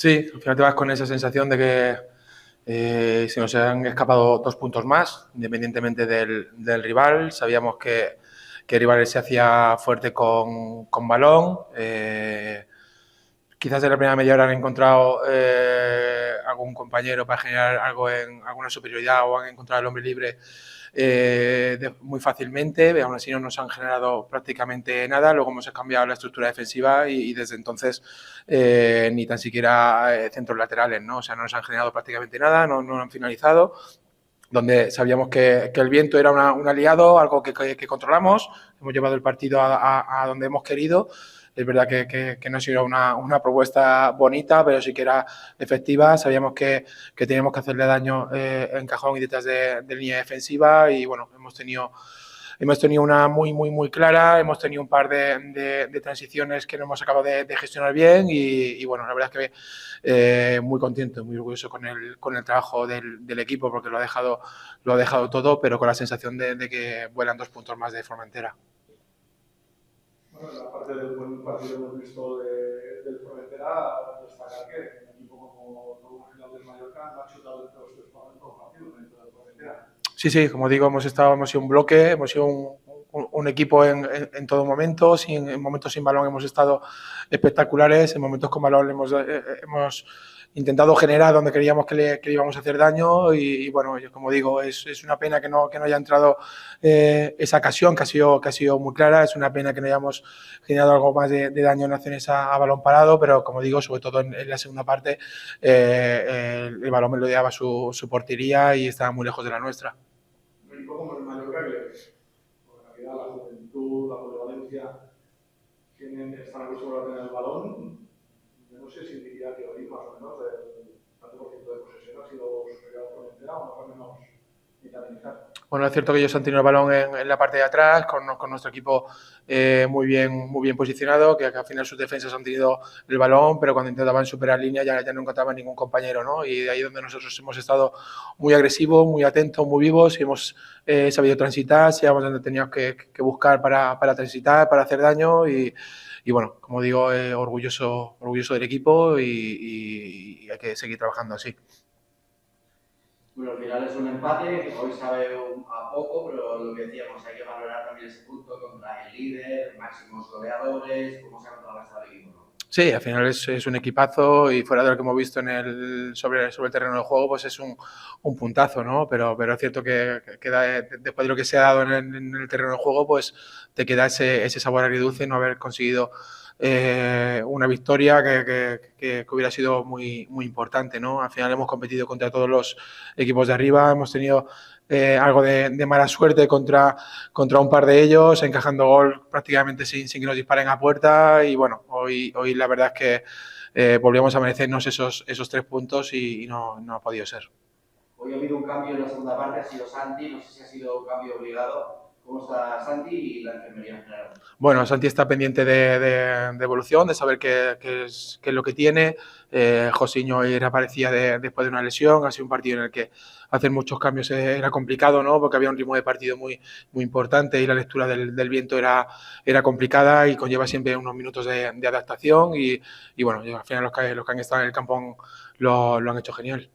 Sí, al final te vas con esa sensación de que se nos han escapado 2 puntos más, independientemente del rival. Sabíamos que el rival se hacía fuerte con balón. Quizás en la primera media hora han encontrado algún compañero para generar algo en alguna superioridad o han encontrado el hombre libre muy fácilmente. Aún así no nos han generado prácticamente nada. Luego hemos cambiado la estructura defensiva y desde entonces ni tan siquiera centros laterales, ¿no? O sea, no nos han generado prácticamente nada, no han finalizado. Donde sabíamos que el viento era un aliado, algo que controlamos. Hemos llevado el partido a donde hemos querido. Es verdad que no ha sido una propuesta bonita, pero sí que era efectiva. Sabíamos que teníamos que hacerle daño en cajón y detrás de línea defensiva y bueno, hemos tenido una muy clara, hemos tenido un par de transiciones que no hemos acabado de gestionar bien y bueno, la verdad es que muy contento, muy orgulloso con el trabajo del equipo porque lo ha dejado todo, pero con la sensación de que vuelan 2 puntos más de forma entera. Bueno, en la parte del buen partido hemos visto del Formentera, destacar que un equipo como todo el del Mallorca no ha chutado entre los 3 partidos dentro del Formentera. Sí, como digo, hemos sido un bloque, hemos sido un equipo en todo momento, en momentos sin balón hemos estado espectaculares, en momentos con balón hemos intentado generar donde creíamos que le íbamos a hacer daño y bueno, como digo, es una pena que no haya entrado esa ocasión que ha sido muy clara, es una pena que no hayamos generado algo más de daño en acciones a balón parado, pero como digo, sobre todo en la segunda parte el balón me lo llevaba su portería y estaba muy lejos de la nuestra. Un equipo como el Mallorca que por la calidad, la juventud, la polivalencia están acostumbrados a tener el balón. Yo no sé si diría que hoy más o menos el tanto por ciento de posesión ha sido superior a Formentera o más o menos mitad de mitad. Bueno, es cierto que ellos han tenido el balón en la parte de atrás, con nuestro equipo muy bien posicionado, que al final sus defensas han tenido el balón, pero cuando intentaban superar línea ya no encontraban ningún compañero, ¿no? Y de ahí donde nosotros hemos estado muy agresivos, muy atentos, muy vivos y hemos sabido transitar, sabíamos donde teníamos que buscar para transitar, para hacer daño y bueno, como digo, orgulloso del equipo y hay que seguir trabajando así. Bueno, al final es un empate, hoy sabe a poco, pero lo que decíamos, hay que valorar también ese punto contra el líder, máximos goleadores, cómo se ha contrarrestado el equipo, ¿no? Sí, al final es un equipazo y fuera de lo que hemos visto sobre el terreno de juego, pues es un puntazo, ¿no? Pero es cierto que después de lo que se ha dado en el terreno de juego, pues te queda ese sabor agridulce no haber conseguido una victoria que hubiera sido muy importante, ¿no? Al final hemos competido contra todos los equipos de arriba, hemos tenido algo de mala suerte contra un par de ellos, encajando gol prácticamente sin que nos disparen a puerta y bueno, hoy la verdad es que volvíamos a merecernos esos 3 puntos y no ha podido ser. Hoy ha habido un cambio en la segunda parte, ha sido Santi, no sé si ha sido un cambio obligado. ¿Cómo está Santi y la enfermería en general? Bueno, Santi está pendiente de evolución, de saber qué es lo que tiene. Josiño reaparecía después de una lesión. Ha sido un partido en el que hacer muchos cambios era complicado, ¿no? Porque había un ritmo de partido muy importante y la lectura del viento era complicada y conlleva siempre unos minutos de adaptación. Y bueno, al final los que han estado en el campo lo han hecho genial.